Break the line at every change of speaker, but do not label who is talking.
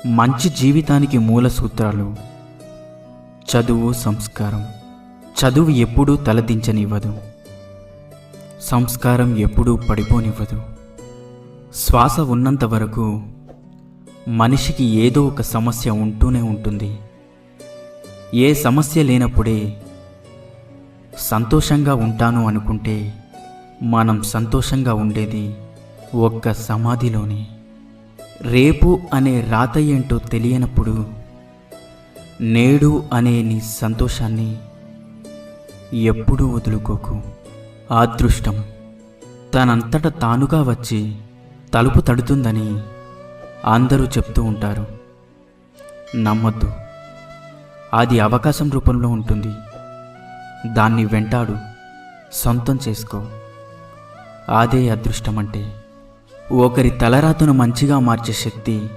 మంచి జీవితానికి మూల సూత్రాలు. చదువు, సంస్కారం. చదువు ఎప్పుడూ తలదించనివ్వదు. సంస్కారం ఎప్పుడూ పడిపోనివ్వదు. శ్వాస ఉన్నంత వరకు మనిషికి ఏదో ఒక సమస్య ఉంటూనే ఉంటుంది. ఏ సమస్య లేనప్పుడే సంతోషంగా ఉంటాను అనుకుంటే మనం సంతోషంగా ఉండేది ఒక్క సమాధిలోనే. రేపు అనే రాత ఏంటో తెలియనప్పుడు నేడు అనే నీ సంతోషాన్ని ఎప్పుడూ వదులుకోకు. అదృష్టం తనంతట తానుగా వచ్చి తలుపు తడుతుందని అందరూ చెప్తూ ఉంటారు. నమ్మొద్దు. అది అవకాశం రూపంలో ఉంటుంది. దాన్ని వెంటాడు, సొంతం చేసుకో. అదే అదృష్టం అంటే. ఒకరి తలరాతను మంచిగా మార్చే శక్తి